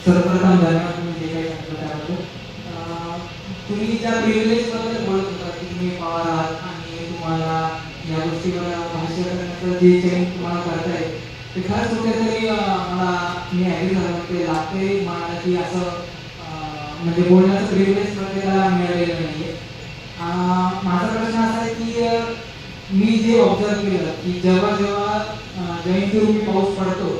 सर्वप्रथम धन्यवाद तुम्ही जे काही सांगितलं त्याबद्दल. तुम्ही ज्या प्रिव्हिलेजबद्दल बोलत होता की तुम्ही पवार आहात आणि तुम्हाला या गोष्टीवर भाष्य करण्याचं जे चेंज तुम्हाला करता येईल ते खरंच कुठेतरी मला मी ॲग्री झालो ते लागते मला की असं म्हणजे बोलण्याचं प्रिव्हिलेज प्रत्येकाला मिळालेलं नाही आहे. माझा प्रश्न असा आहे की मी जे ऑब्झर्व केलं की जेव्हा जेव्हा जयंतीरूपी पाऊस पडतो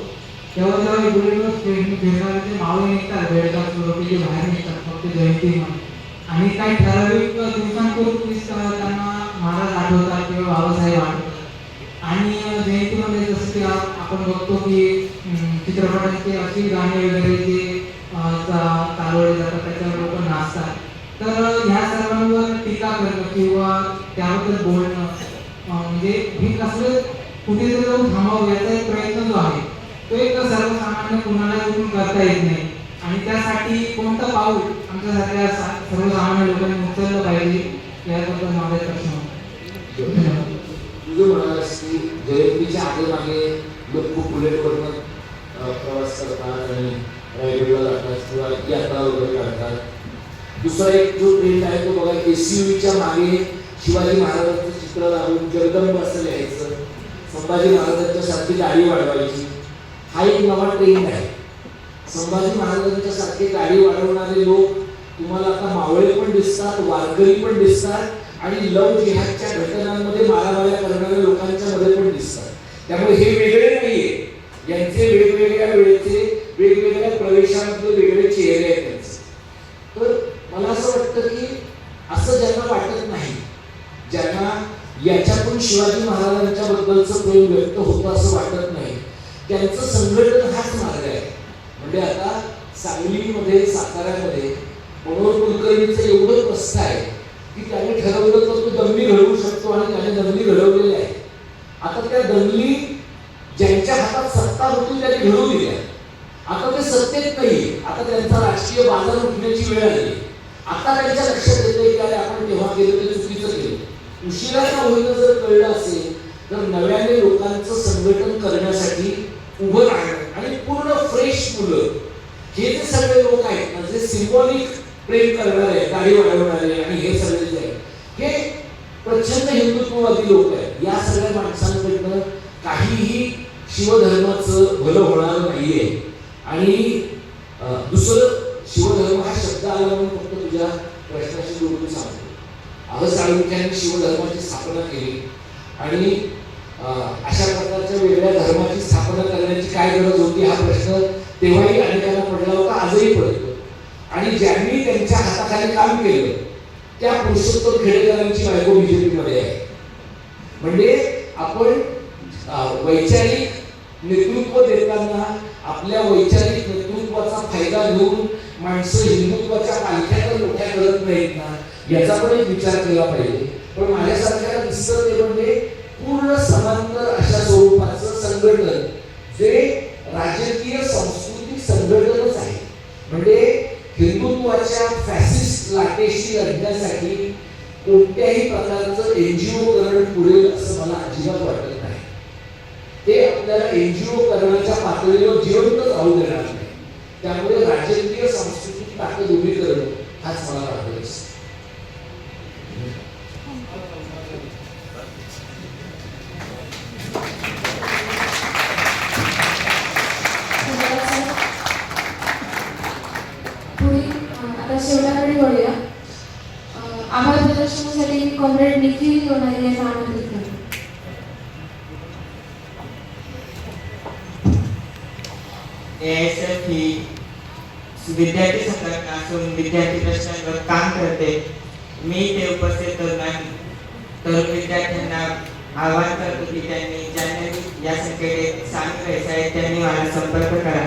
तेव्हा जेव्हा बुलेटवर फिरणारे मावळे निघतात बेळगाव लोक जे बाहेर निघतात फक्त जयंती म्हणून आणि काही ठराविक दिवसांपूर्वीच त्यांना महाराज आठवतात किंवा बाबासाहेब आठवतात आणि जयंतीमध्ये जसं की आपण बघतो की चित्रपटांचे अशी गाणी वगैरे जे चालवले जातात त्याच्यावर लोक नाचतात. तर ह्या सर्वांवर टीका करणं किंवा त्याबद्दल बोलणं म्हणजे हे कसं कुठेतरी जाऊन थांबावं याचा एक प्रयत्न जो आहे तो एक सर्वसामान्य कुणाला येऊन करता येत नाही आणि त्यासाठी कोणतं पाऊल आमच्यासारख्या सर्वसामान्य लोकांनी उचललं पाहिजे याबद्दल माझा प्रश्न होता. तुझं म्हणालास की जयंतीच्या आगे मागे लोक खूप बुलेटवरनं प्रवास करतात आणि रायगडला जातात किंवा यात्रा वगैरे काढतात. दुसरा एक जो ट्रेंड आहे तो बघा एसयूव्हीच्या मागे शिवाजी महाराजांचं चित्र लावून जगदंब असं लिहायचं, संभाजी महाराजांच्या सारखी गाडी वाढवायची. हा एक नवा ट्रेंड आहे. संभाजी महाराजांच्या सारखी गाडी वाढवणारे लोक तुम्हाला आता मावळे पण दिसतात, वारकरी पण दिसतात आणि लव जिहादच्या घटनांमध्ये मारामाऱ्या करणाऱ्या लोकांच्या मध्ये पण दिसतात. त्यामुळे हे वेगळे नाहीये. यांचे वेगवेगळ्या वेळेचे वेगवेगळ्या प्रवेशांमध्ये वेगळे चेहरे आहेत त्यांचे. तर मला असं वाटतं की असं ज्यांना वाटत नाही, ज्यांना याच्यातून शिवाजी महाराजांच्या बद्दलचं प्रेम व्यक्त होतं असं वाटत नाही, त्यांचं संघटन हाच मार्ग आहे. म्हणजे आता सांगलीमध्ये साताऱ्यामध्ये मनोहर कुलकर्णीचं एवढं प्रस्थ आहे की त्याने ठरवलं तर तो दंगली घडवू शकतो आणि त्याने दंगली घडवलेल्या आहे. आता त्या दंगली ज्यांच्या हातात सत्ता होती त्यांनी घडवू दिल्या. आता ते सत्तेत नाही, आता त्यांचा राजकीय बाजार उठण्याची वेळ आली. आता त्यांच्या लक्षात येते की आपण तेव्हा केलं ते चुकीचं केलं. उशिरा का होईना जर कळलं असेल तर नव्याने लोकांचं संघटन करण्यासाठी उभं राहणं आणि पूर्ण फ्रेश मुलं हे जे सगळे लोक आहेत ना जे सिम्बॉलिक प्रेम करणारे गाडी वाढवणारे आणि हे सगळे जे आहेत हे प्रचंड हिंदुत्ववादी लोक आहेत. या सगळ्या माणसांकडनं काहीही शिवधर्माचं भलं होणार नाहीये. आणि दुसरं शिवधर्म हा शब्द आला म्हणून फक्त तुझ्या प्रश्नाशी जोडून सांगतो. साळुंख्यांनी शिवधर्माची स्थापना केली आणि अशा प्रकारच्या वेगळ्या धर्माची स्थापना करण्याची काय गरज होती हा प्रश्न तेव्हाही अनेकांना पडला होता, आजही पडतो. आणि ज्यांनी त्यांच्या हाताखाली काम केलं त्या पुरुषोत्तम खेडेकरांची बायको बीजेपी मध्ये आहे. म्हणजे आपण वैचारिक नेतृत्व देताना आपल्या वैचारिक नेतृत्वाचा फायदा घेऊन माणसं हिंदुत्वाच्या पालख्या तर मोठ्या करत नाहीत ना याचा पण एक विचार केला पाहिजे. पण माझ्यासारख्याला दिसतं ते म्हणजे पूर्ण समांतर अशा स्वरूपाचं संघटन जे राजकीय सांस्कृतिक संघटनच आहे. म्हणजे हिंदुत्वाच्या फॅसिस्ट लाटेशी लढण्यासाठी कोणत्याही प्रकारचं एनजीओ करण पुरेल असं मला अजिबात वाटत नाही. ते आपल्याला एनजीओ करण्याच्या पातळीवर जिवंत राहू देणार नाही. त्यामुळे राजकीय सांस्कृतिक ताकद उभी करणं हाच मला वाटत. शेवटाकडे वळूया. आभार प्रदर्शनासाठी कॉम्रेड निखिल लोणारे यांना आमंत्रित करतो. AISF ही विद्यार्थी संघटना असून विद्यार्थी प्रश्नांवर काम करते. मी ते उपस्थित तरुण विद्यार्थ्यांना आवाहन करतो की ज्यांनी या संख्येत सामील व्हायचे आहे त्यांनी मला संपर्क करा.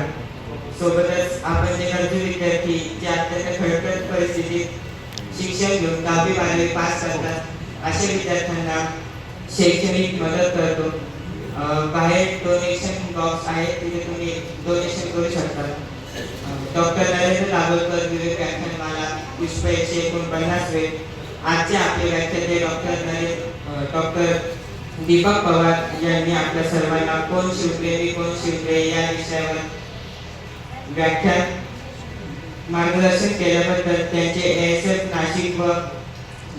सोबतच आपण जे गरजू विद्यार्थी जे अत्यंत खडखड परिस्थितीत शिक्षण घेऊन 10वी 12वी पास करतात अशा विद्यार्थ्यांना शैक्षणिक मदत करतो. बाहेर डोनेशन बॉक्स आहे तिथे तुम्ही डोनेशन करू शकता. डॉक्टर नरेंद्र दाभोलकर विवेक व्याख्यानमाला पुष्प 149. आजचे आपले व्याख्याते डॉक्टर दीपक पवार यांनी आपल्या सर्वांना कोण शिवप्रेमी कोण शिवप्रेमी या विषयावर व्याख्यान मार्गदर्शन केल्याबद्दल त्यांचे ASF नाशिक व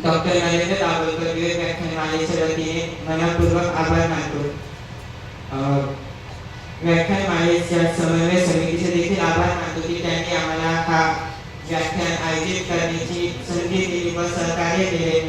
डॉक्टर नरेंद्र दाभोलकर विवेक व्याख्यानमालेच्या वतीने मनपूर्वक आभार मानतो. व्याख्यानमालेच्या समन्वय समितीचे देखील आभार मानतो की त्यांनी आम्हाला हा व्याख्यान आयोजित करण्याची संधी दिली व सहकार्य केले.